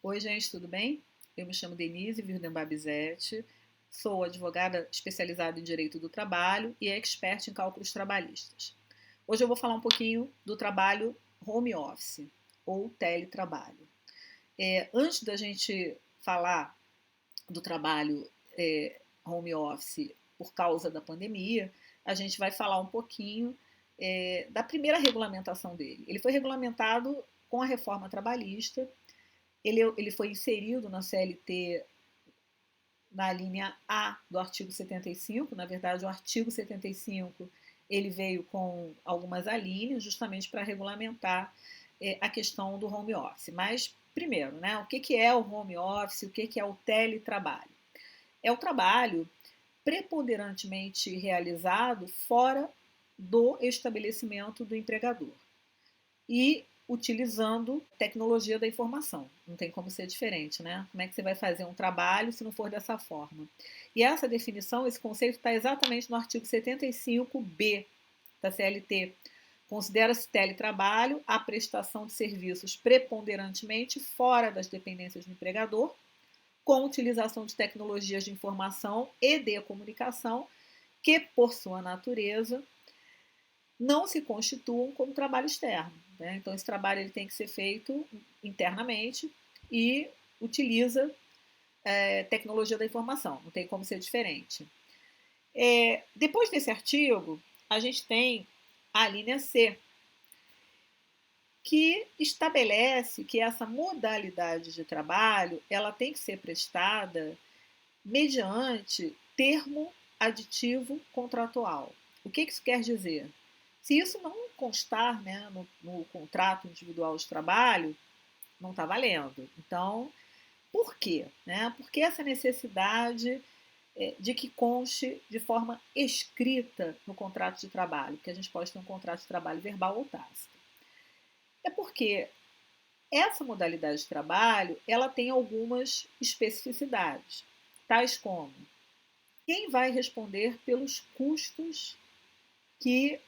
Oi, gente, tudo bem? Eu me chamo Denise Wirden-Babizete, sou advogada especializada em Direito do Trabalho e expert em cálculos trabalhistas. Hoje eu vou falar um pouquinho do trabalho home office ou teletrabalho. Antes da gente falar do trabalho home office por causa da pandemia, a gente vai falar um pouquinho da primeira regulamentação dele. Ele foi regulamentado com a reforma trabalhista. Ele foi inserido na CLT na linha A do artigo 75. Na verdade, o artigo 75 ele veio com algumas alíneas justamente para regulamentar a questão do home office. Mas, primeiro, né, o que é o home office, o que é o teletrabalho? É o trabalho preponderantemente realizado fora do estabelecimento do empregador e utilizando tecnologia da informação. Não tem como ser diferente, né? Como é que você vai fazer um trabalho se não for dessa forma? E essa definição, esse conceito está exatamente no artigo 75b da CLT. Considera-se teletrabalho a prestação de serviços preponderantemente fora das dependências do empregador, com utilização de tecnologias de informação e de comunicação que, por sua natureza, não se constituam como trabalho externo. Né? Então, esse trabalho ele tem que ser feito internamente e utiliza tecnologia da informação, não tem como ser diferente. Depois desse artigo, a gente tem a linha C, que estabelece que essa modalidade de trabalho ela tem que ser prestada mediante termo aditivo contratual. O que isso quer dizer? Se isso não constar, né, no contrato individual de trabalho, não está valendo. Então, por quê? Né? Por que essa necessidade de que conste de forma escrita no contrato de trabalho? Porque a gente pode ter um contrato de trabalho verbal ou tácito. É porque essa modalidade de trabalho ela tem algumas especificidades, tais como quem vai responder pelos custos que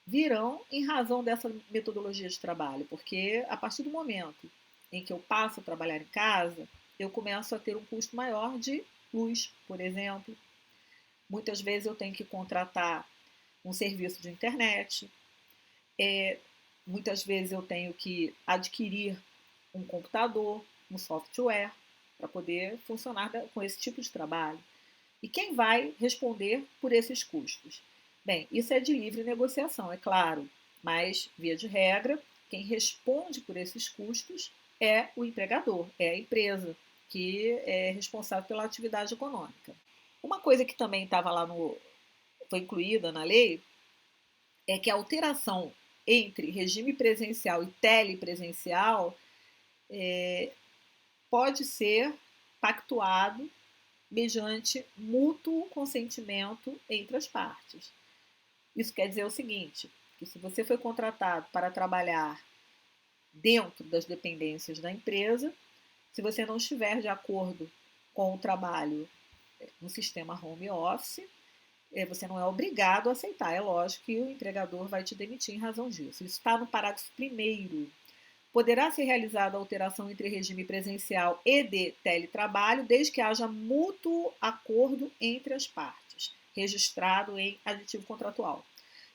virão em razão dessa metodologia de trabalho, porque a partir do momento em que eu passo a trabalhar em casa, eu começo a ter um custo maior de luz, por exemplo. Muitas vezes eu tenho que contratar um serviço de internet, muitas vezes eu tenho que adquirir um computador, um software, para poder funcionar com esse tipo de trabalho. E quem vai responder por esses custos? Bem, isso é de livre negociação, é claro, mas, via de regra, quem responde por esses custos é o empregador, é a empresa, que é responsável pela atividade econômica. Uma coisa que também estava lá foi incluída na lei é que a alteração entre regime presencial e telepresencial pode ser pactuado mediante mútuo consentimento entre as partes. Isso quer dizer o seguinte, que se você foi contratado para trabalhar dentro das dependências da empresa, se você não estiver de acordo com o trabalho no sistema home office, você não é obrigado a aceitar. É lógico que o empregador vai te demitir em razão disso. Isso está no parágrafo 1º. Poderá ser realizada a alteração entre regime presencial e de teletrabalho, desde que haja mútuo acordo entre as partes, registrado em aditivo contratual.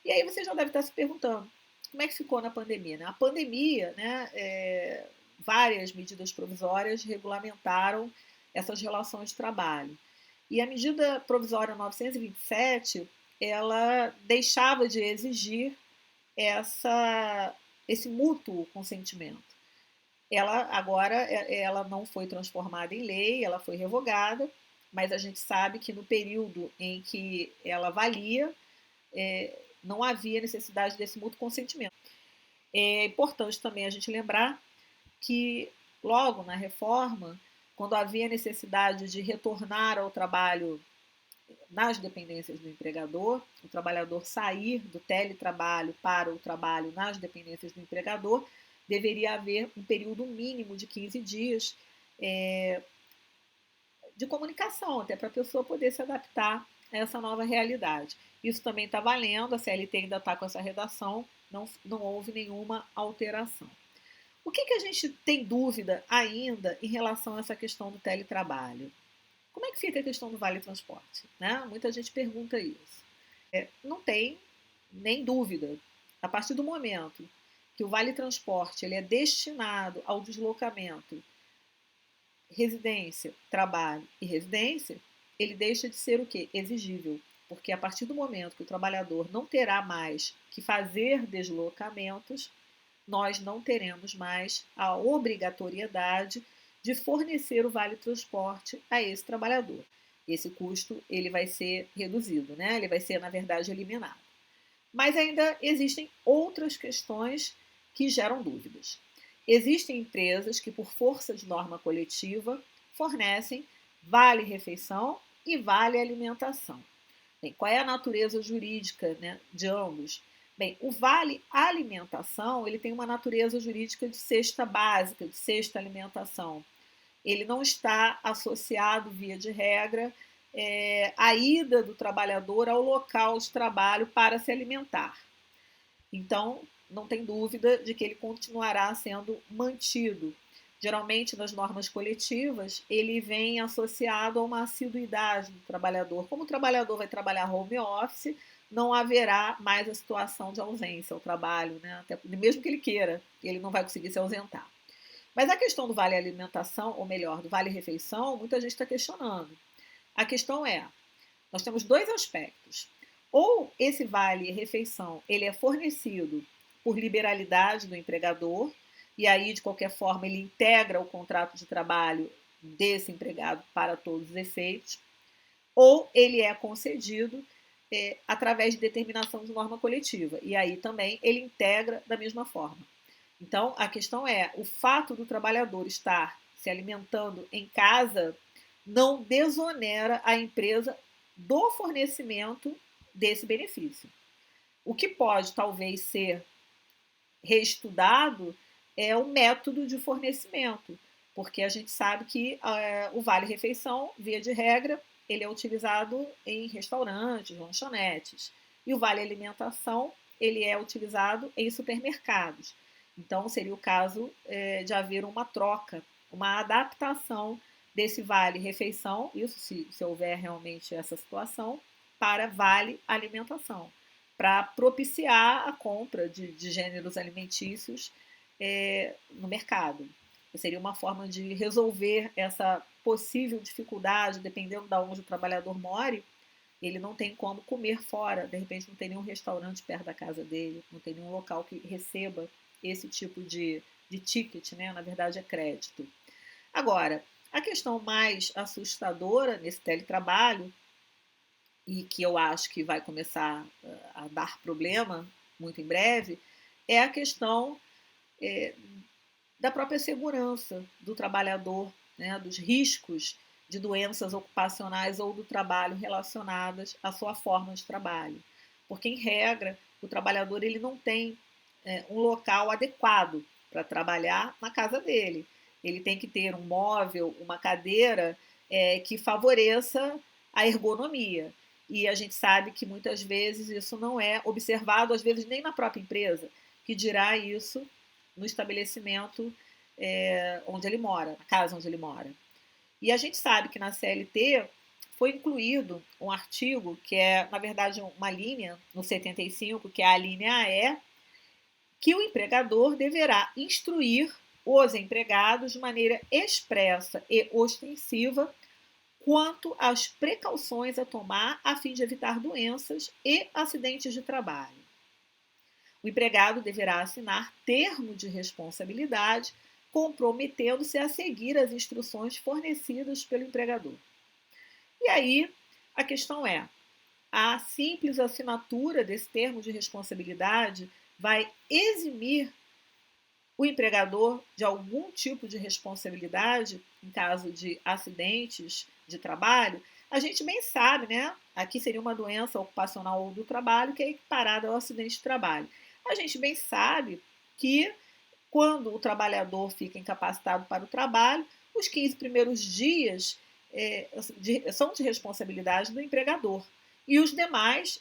E aí você já deve estar se perguntando, como é que ficou na pandemia? Né? A pandemia, né, várias medidas provisórias regulamentaram essas relações de trabalho. E a medida provisória 927, ela deixava de exigir esse mútuo consentimento. Ela agora ela não foi transformada em lei, ela foi revogada, mas a gente sabe que no período em que ela valia, não havia necessidade desse mútuo consentimento. É importante também a gente lembrar que logo na reforma, quando havia necessidade de retornar ao trabalho nas dependências do empregador, o trabalhador sair do teletrabalho para o trabalho nas dependências do empregador, deveria haver um período mínimo de 15 dias de comunicação, até para a pessoa poder se adaptar a essa nova realidade. Isso também está valendo, a CLT ainda está com essa redação, não houve nenhuma alteração. O que a gente tem dúvida ainda em relação a essa questão do teletrabalho? Como é que fica a questão do vale transporte? Né? Muita gente pergunta isso. Não tem nem dúvida. A partir do momento que o vale transporte ele é destinado ao deslocamento residência, trabalho e residência, ele deixa de ser o quê? Exigível. Porque a partir do momento que o trabalhador não terá mais que fazer deslocamentos, nós não teremos mais a obrigatoriedade de fornecer o vale transporte a esse trabalhador. Esse custo ele vai ser reduzido, né? Ele vai ser, na verdade, eliminado. Mas ainda existem outras questões que geram dúvidas. Existem empresas que, por força de norma coletiva, fornecem vale refeição e vale alimentação. Bem, qual é a natureza jurídica, né, de ambos? Bem, o vale alimentação ele tem uma natureza jurídica de cesta básica, de cesta alimentação. Ele não está associado, via de regra, à ida do trabalhador ao local de trabalho para se alimentar. Então, não tem dúvida de que ele continuará sendo mantido. Geralmente, nas normas coletivas, ele vem associado a uma assiduidade do trabalhador. Como o trabalhador vai trabalhar home office, não haverá mais a situação de ausência ao trabalho, né? Até, mesmo que ele queira, ele não vai conseguir se ausentar. Mas a questão do vale alimentação, ou melhor, do vale refeição, muita gente está questionando. A questão é, nós temos dois aspectos. Ou esse vale refeição ele é fornecido por liberalidade do empregador, e aí, de qualquer forma, ele integra o contrato de trabalho desse empregado para todos os efeitos, ou ele é concedido através de determinação de norma coletiva, e aí também ele integra da mesma forma. Então, a questão é, o fato do trabalhador estar se alimentando em casa não desonera a empresa do fornecimento desse benefício. O que pode talvez ser reestudado é o método de fornecimento, porque a gente sabe que o vale-refeição, via de regra, ele é utilizado em restaurantes, lanchonetes, e o vale-alimentação, ele é utilizado em supermercados. Então, seria o caso de haver uma troca, uma adaptação desse vale-refeição, isso se houver realmente essa situação, para vale-alimentação, para propiciar a compra de gêneros alimentícios no mercado. Seria uma forma de resolver essa possível dificuldade, dependendo de onde o trabalhador more, ele não tem como comer fora, de repente não tem nenhum restaurante perto da casa dele, não tem nenhum local que receba esse tipo de ticket, né? Na verdade é crédito. Agora, a questão mais assustadora nesse teletrabalho, e que eu acho que vai começar a dar problema muito em breve, é a questão da própria segurança do trabalhador, né? Dos riscos de doenças ocupacionais ou do trabalho relacionadas à sua forma de trabalho. Porque, em regra, o trabalhador ele não tem um local adequado para trabalhar na casa dele. Ele tem que ter um móvel, uma cadeira que favoreça a ergonomia. E a gente sabe que muitas vezes isso não é observado, às vezes nem na própria empresa, que dirá isso no estabelecimento onde ele mora, na casa onde ele mora. E a gente sabe que na CLT foi incluído um artigo que é, na verdade, uma linha no 75, que é a linha E, que o empregador deverá instruir os empregados de maneira expressa e ostensiva quanto às precauções a tomar a fim de evitar doenças e acidentes de trabalho. O empregado deverá assinar termo de responsabilidade, comprometendo-se a seguir as instruções fornecidas pelo empregador. E aí, a questão é, a simples assinatura desse termo de responsabilidade vai eximir o empregador de algum tipo de responsabilidade em caso de acidentes de trabalho? A gente bem sabe, né? Aqui seria uma doença ocupacional ou do trabalho que é equiparada ao acidente de trabalho. A gente bem sabe que quando o trabalhador fica incapacitado para o trabalho, os 15 primeiros dias são de responsabilidade do empregador e os demais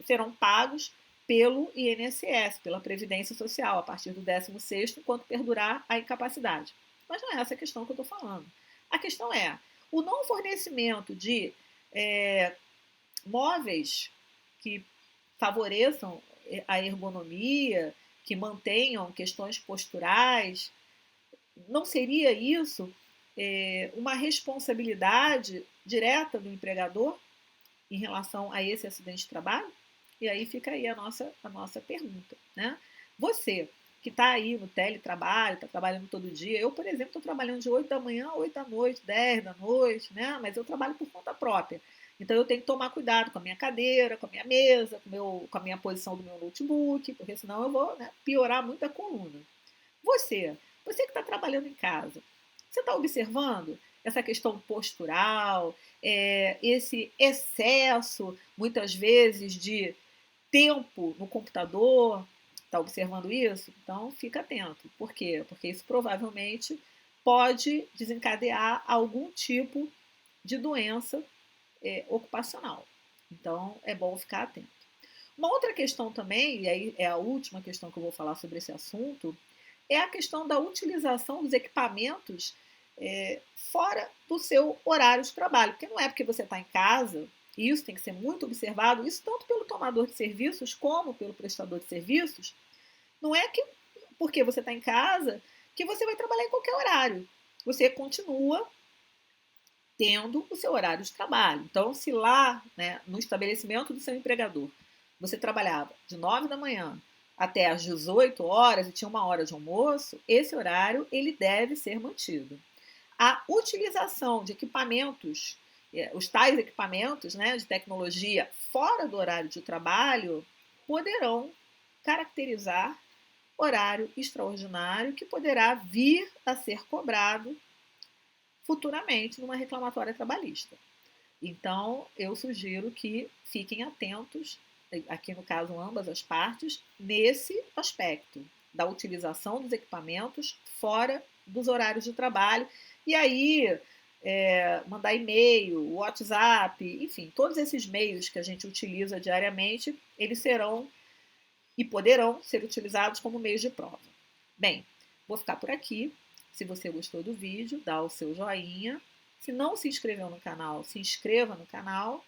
serão pagos pelo INSS, pela Previdência Social, a partir do 16º, enquanto perdurar a incapacidade. Mas não é essa a questão que eu estou falando. A questão é o não fornecimento de móveis que favoreçam a ergonomia, que mantenham questões posturais. Não seria isso uma responsabilidade direta do empregador em relação a esse acidente de trabalho? E aí fica aí a nossa pergunta, né? Você que está aí no teletrabalho, está trabalhando todo dia. Eu, por exemplo, estou trabalhando de 8 da manhã a 8 da noite, 10 da noite, né? Mas eu trabalho por conta própria. Então eu tenho que tomar cuidado com a minha cadeira, com a minha mesa, com a minha posição do meu notebook, porque senão eu vou, né, piorar muito a coluna. Você que está trabalhando em casa, você está observando essa questão postural, esse excesso, muitas vezes, de tempo no computador? Está observando isso? Então, fica atento. Por quê? Porque isso provavelmente pode desencadear algum tipo de doença ocupacional. Então, é bom ficar atento. Uma outra questão também, e aí é a última questão que eu vou falar sobre esse assunto, é a questão da utilização dos equipamentos fora do seu horário de trabalho. Porque não é porque você está em casa, e isso tem que ser muito observado, isso tanto pelo tomador de serviços como pelo prestador de serviços, não é que porque você está em casa que você vai trabalhar em qualquer horário. Você continua tendo o seu horário de trabalho. Então, se lá, né, no estabelecimento do seu empregador, você trabalhava de 9 da manhã até às 18 horas e tinha uma hora de almoço, esse horário ele deve ser mantido. A utilização de equipamentos, os tais equipamentos, né, de tecnologia fora do horário de trabalho, poderão caracterizar horário extraordinário que poderá vir a ser cobrado futuramente numa reclamatória trabalhista. Então, eu sugiro que fiquem atentos, aqui no caso ambas as partes, nesse aspecto da utilização dos equipamentos fora dos horários de trabalho. E aí, mandar e-mail, WhatsApp, enfim, todos esses meios que a gente utiliza diariamente, eles serão e poderão ser utilizados como meios de prova. Bem, vou ficar por aqui. Se você gostou do vídeo, dá o seu joinha. Se não se inscreveu no canal, se inscreva no canal.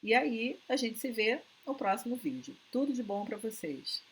E aí a gente se vê no próximo vídeo. Tudo de bom para vocês!